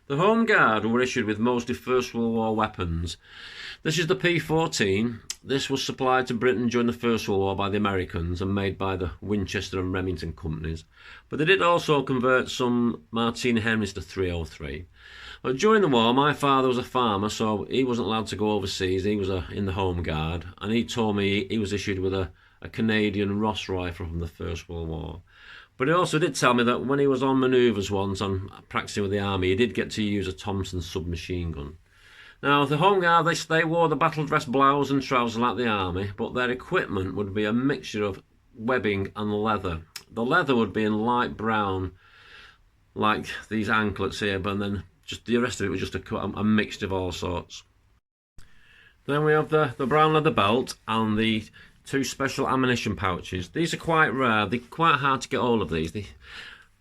The Home Guard were issued with mostly First World War weapons. This is the P14. This was supplied to Britain during the First World War by the Americans and made by the Winchester and Remington companies. But they did also convert some Martini Henrys to 303. But during the war, my father was a farmer, so he wasn't allowed to go overseas. He was in the Home Guard, and he told me he was issued with a Canadian Ross rifle from the First World War. But he also did tell me that when he was on manoeuvres once and practicing with the army, he did get to use a Thompson submachine gun. Now, the Home Guard, they wore the battle dress blouse and trousers like the army, but their equipment would be a mixture of webbing and leather. The leather would be in light brown, like these anklets here, but then just the rest of it was just a mixture of all sorts. Then we have the brown leather belt and the two special ammunition pouches. These are quite rare. They're quite hard to get hold of these.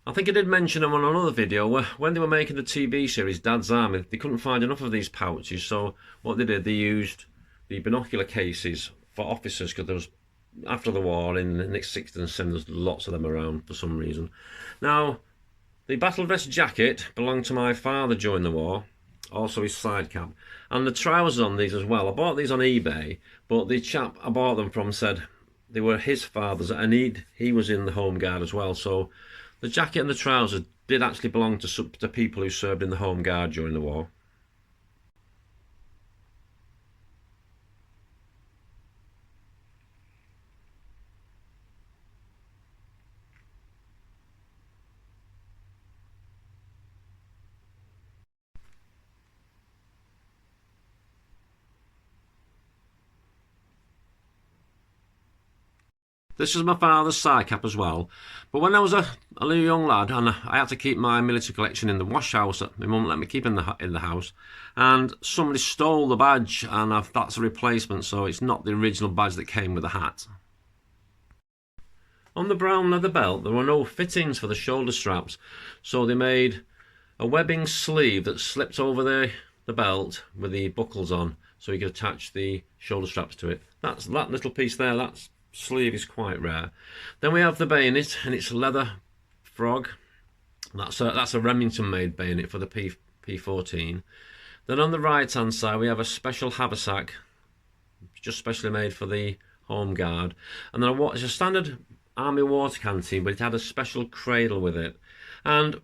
I think I did mention them on another video where when they were making the TV series Dad's Army, they couldn't find enough of these pouches, so what they did, they used the binocular cases for officers, because there was, after the war in the 60s and 70s, there's lots of them around for some reason. Now, the battle vest jacket belonged to my father during the war, also his side cap, and the trousers on these as well. I bought these on eBay, but the chap I bought them from said they were his father's, and he was in the Home Guard as well, so the jacket and the trousers did actually belong to people who served in the Home Guard during the war. This is my father's side cap as well. But when I was a little young lad, and I had to keep my military collection in the wash house that my mum let me keep in the house, and somebody stole the badge, and that's a replacement, so it's not the original badge that came with the hat. On the brown leather belt, there were no fittings for the shoulder straps, so they made a webbing sleeve that slipped over the belt with the buckles on, so you could attach the shoulder straps to it. That little piece there, that's sleeve is quite rare. Then we have the bayonet, and it's leather frog. That's a Remington made bayonet for the P14. Then on the right hand side we have a special haversack, just specially made for the Home Guard. And then it's a standard army water canteen, but it had a special cradle with it. And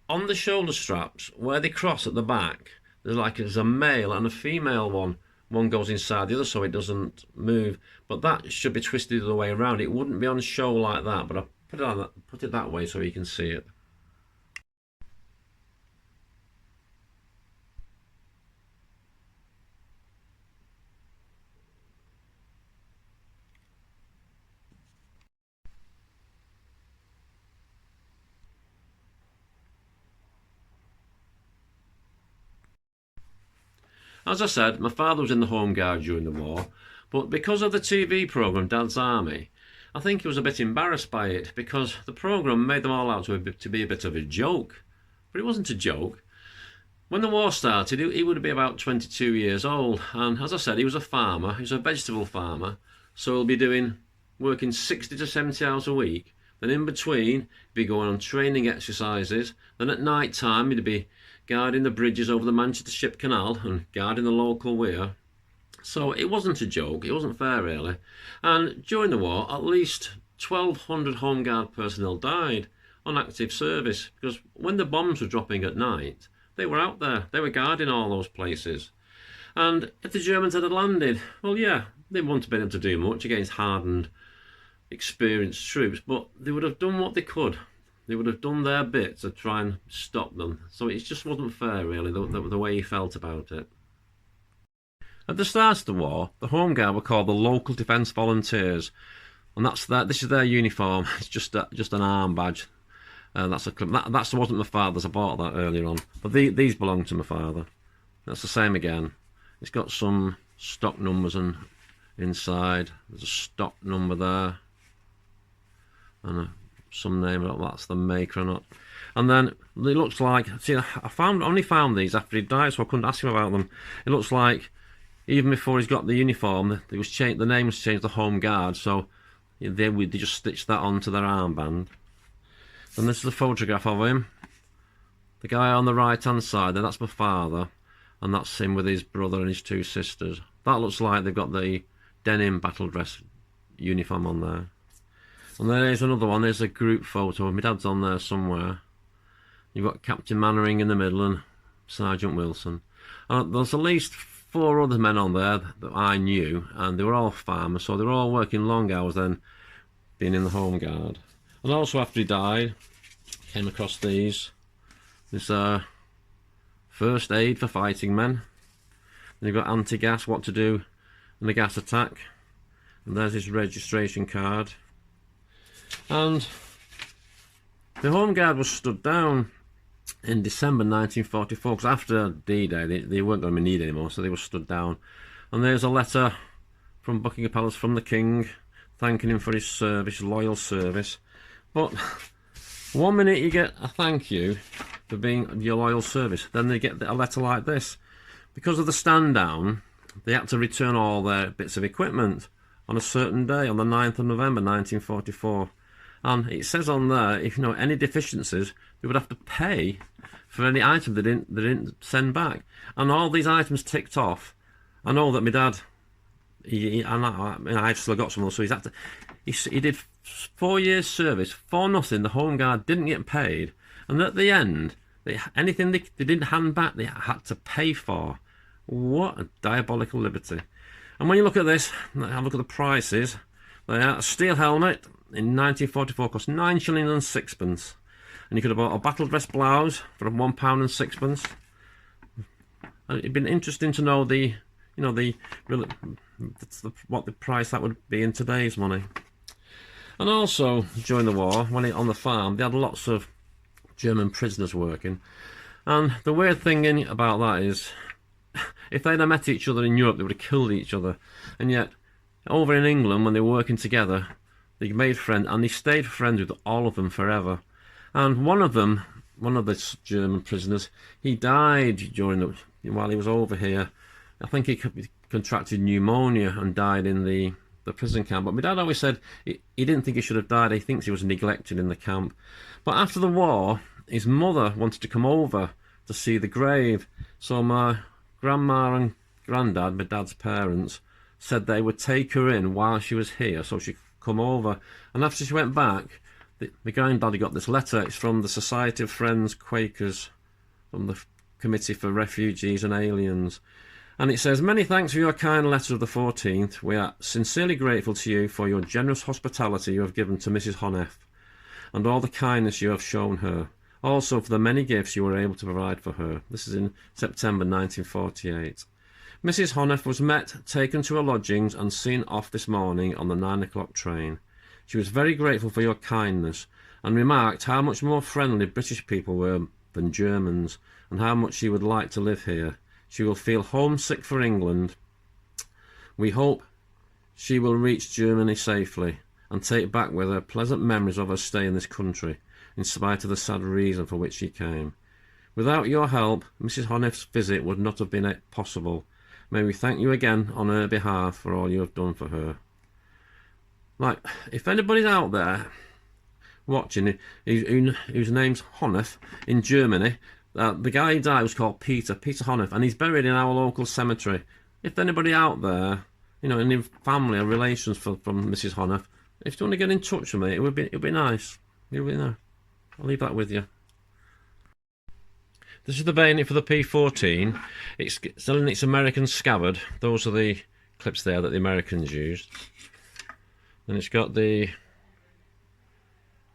on the shoulder straps, where they cross at the back, there's a male and a female one. One goes inside the other so it doesn't move, but that should be twisted the other way around. It wouldn't be on show like that, but I put it that way so you can see it. As I said, my father was in the Home Guard during the war, but because of the TV programme Dad's Army, I think he was a bit embarrassed by it, because the programme made them all out to be a bit of a joke. But it wasn't a joke. When the war started, he would be about 22 years old, and as I said, he was a farmer. He was a vegetable farmer, so he'll be working 60 to 70 hours a week. Then in between, he'd be going on training exercises. Then at night time, he'd be guarding the bridges over the Manchester Ship Canal and guarding the local weir. So it wasn't a joke, it wasn't fair really. And during the war, at least 1,200 Home Guard personnel died on active service, because when the bombs were dropping at night, they were out there, they were guarding all those places. And if the Germans had landed, well yeah, they wouldn't have been able to do much against hardened, experienced troops, but they would have done what they could. They would have done their bit to try and stop them. So it just wasn't fair, really, the way he felt about it. At the start of the war, the Home Guard were called the Local Defence Volunteers, and this is their uniform. It's just an arm badge. That wasn't my father's. I bought that earlier on, but these belong to my father. That's the same again. It's got some stock numbers and inside. There's a stock number there, and some name, I don't know if that's the maker or not. And then it looks like, see, I only found these after he died, so I couldn't ask him about them. It looks like even before he's got the uniform, the name was changed to Home Guard, so they just stitched that onto their armband. And this is a photograph of him. The guy on the right hand side, that's my father, and that's him with his brother and his two sisters. That looks like they've got the denim battle dress uniform on there. And there's another one, there's a group photo, my dad's on there somewhere. You've got Captain Mannering in the middle and Sergeant Wilson. And there's at least 4 other men on there that I knew, and they were all farmers, so they were all working long hours then, being in the Home Guard. And also after he died, came across these. This first aid for fighting men. Then you've got anti-gas, what to do in a gas attack. And there's his registration card. And the Home Guard was stood down in December 1944, because after D-Day they weren't going to be needed anymore, so they were stood down. And there's a letter from Buckingham Palace from the King, thanking him for his service, loyal service. But one minute you get a thank you for being your loyal service, then they get a letter like this. Because of the stand down, they had to return all their bits of equipment on a certain day, on the 9th of November 1944. And it says on there, if you know any deficiencies, they would have to pay for any item they didn't send back. And all these items ticked off. I know that my dad, I've still got some of those, so he's had to, he did 4 years service for nothing. The Home Guard didn't get paid, and at the end, anything they didn't hand back, they had to pay for. What a diabolical liberty! And when you look at this, have a look at the prices. A steel helmet in 1944 cost 9 shillings and sixpence, and you could have bought a battle dress blouse for £1 and sixpence. It'd been interesting to know what the price that would be in today's money. And also during the war, when on the farm, they had lots of German prisoners working, and the weird thing about that is, if they'd have met each other in Europe, they would have killed each other. And yet, over in England, when they were working together, they made friends, and they stayed friends with all of them forever. And one of the German prisoners, he died while he was over here. I think he contracted pneumonia and died in the prison camp. But my dad always said he didn't think he should have died. He thinks he was neglected in the camp. But after the war, his mother wanted to come over to see the grave. So my grandma and granddad, my dad's parents, said they would take her in while she was here so she could come over. And after she went back, my granddaddy got this letter. It's from the Society of Friends Quakers, from the Committee for Refugees and Aliens. And it says, "Many thanks for your kind letter of the 14th. We are sincerely grateful to you for your generous hospitality you have given to Mrs. Honeth, and all the kindness you have shown her. Also for the many gifts you were able to provide for her." This is in September 1948. "Mrs. Honeth was met, taken to her lodgings, and seen off this morning on the 9 o'clock train. She was very grateful for your kindness, and remarked how much more friendly British people were than Germans, and how much she would like to live here. She will feel homesick for England. We hope she will reach Germany safely, and take back with her pleasant memories of her stay in this country, in spite of the sad reason for which she came. Without your help, Mrs. Honeth's visit would not have been possible. May we thank you again on her behalf for all you have done for her." Like, if anybody's out there watching whose name's Honeth in Germany, the guy who died was called Peter Honeth, and he's buried in our local cemetery. If anybody out there, any family or relations from Mrs. Honeth, if you want to get in touch with me, it'd be nice. It'd be nice. I'll leave that with you. This is the bayonet for the P14. It's still in its American scabbard. Those are the clips there that the Americans used. And it's got the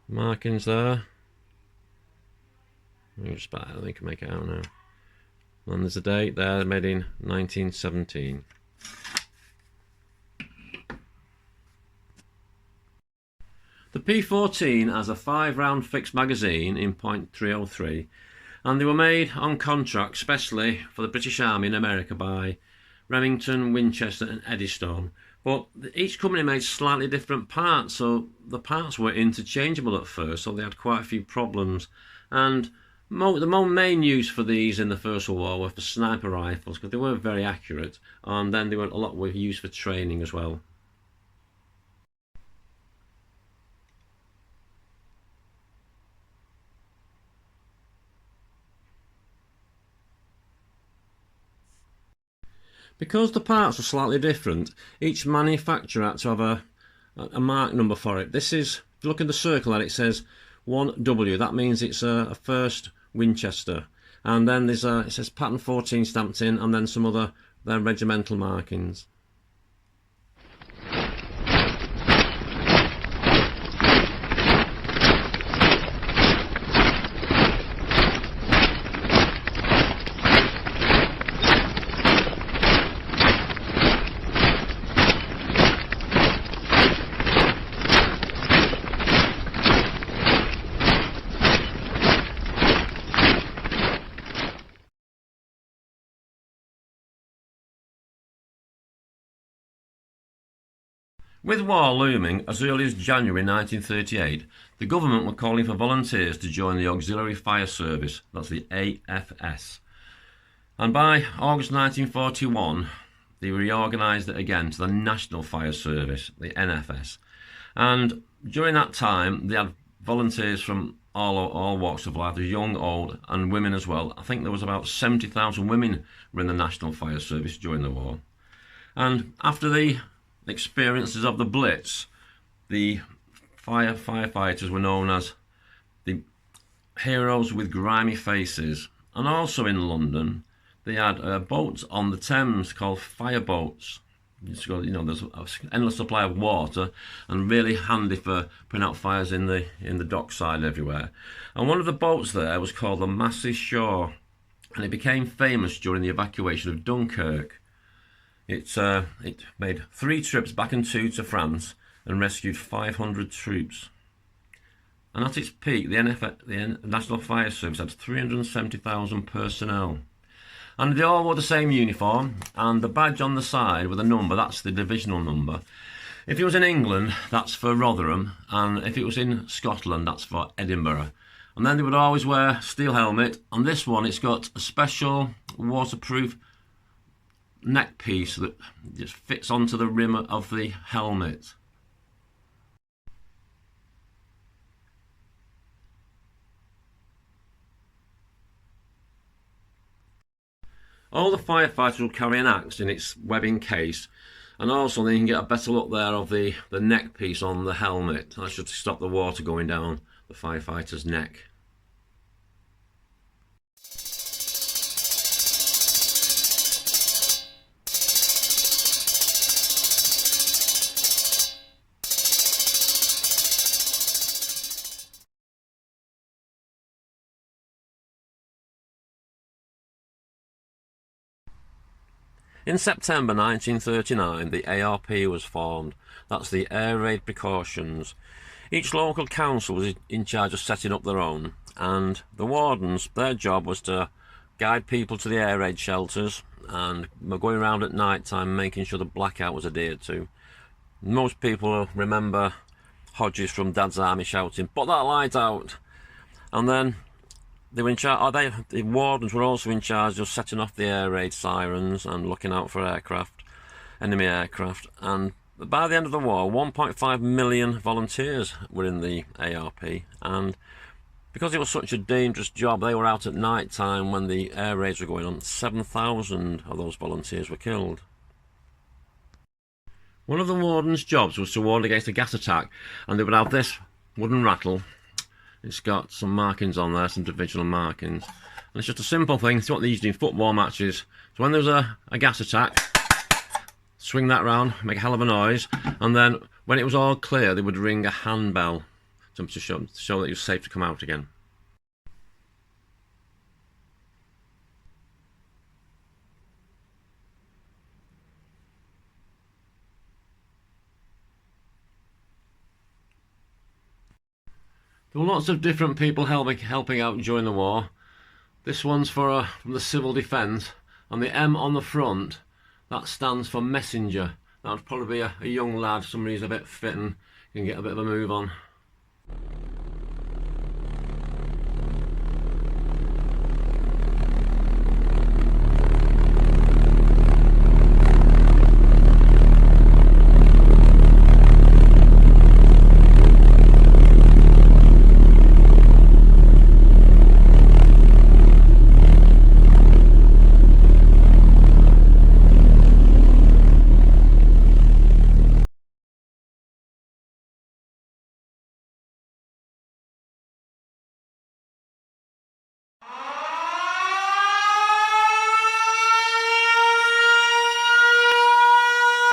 markings there. I think I can make it out now. And there's a date there, made in 1917. The P14 has a 5-round fixed magazine in .303, and they were made on contract specially for the British Army in America by Remington, Winchester and Eddystone. But each company made slightly different parts, so the parts were interchangeable at first, so they had quite a few problems. And the main use for these in the First World War were for sniper rifles, because they weren't very accurate, and then a lot were used for training as well. Because the parts were slightly different, each manufacturer had to have a mark number for it. This is, if you look in the circle there, it says 1W. That means it's a first Winchester. And then there's it says pattern 14 stamped in, and then some other regimental markings. With war looming as early as January 1938, the government were calling for volunteers to join the Auxiliary Fire Service, that's the AFS. And by August 1941, they reorganised it again to the National Fire Service, the NFS. And during that time, they had volunteers from all walks of life, young, old, and women as well. I think there was about 70,000 women were in the National Fire Service during the war. And after the experiences of the Blitz, the firefighters were known as the heroes with grimy faces. And also in London, they had boats on the Thames called fireboats. There's an endless supply of water and really handy for putting out fires in the dockside everywhere. And one of the boats there was called the Massey Shore, and it became famous during the evacuation of Dunkirk. It made 3 trips back and 2 to France and rescued 500 troops. And at its peak, the National Fire Service had 370,000 personnel. And they all wore the same uniform, and the badge on the side with a number, that's the divisional number. If it was in England, that's for Rotherham, and if it was in Scotland, that's for Edinburgh. And then they would always wear a steel helmet. On this one, it's got a special waterproof neck piece that just fits onto the rim of the helmet. All the firefighters will carry an axe in its webbing case, and also then you can get a better look there of the neck piece on the helmet. That's just to stop the water going down the firefighter's neck. In September 1939, the ARP was formed. That's the Air Raid Precautions. Each local council was in charge of setting up their own, and the wardens, their job was to guide people to the air raid shelters and were going around at night time making sure the blackout was adhered to. Most people remember Hodges from Dad's Army shouting, "Put that light out!" And then they were in charge. The wardens were also in charge of setting off the air raid sirens and looking out for enemy aircraft. And by the end of the war, 1.5 million volunteers were in the ARP. And because it was such a dangerous job, they were out at night time when the air raids were going on. 7,000 of those volunteers were killed. One of the wardens' jobs was to ward against a gas attack, and they would have this wooden rattle. It's got some markings on there, some divisional markings. And it's just a simple thing. It's what they used in football matches. So when there's a gas attack, swing that round, make a hell of a noise, and then when it was all clear, they would ring a handbell to show that it was safe to come out again. There were lots of different people helping out during the war. This one's from the Civil Defence, and the M on the front, that stands for messenger. That would probably be a young lad, somebody who's a bit fit and can get a bit of a move on.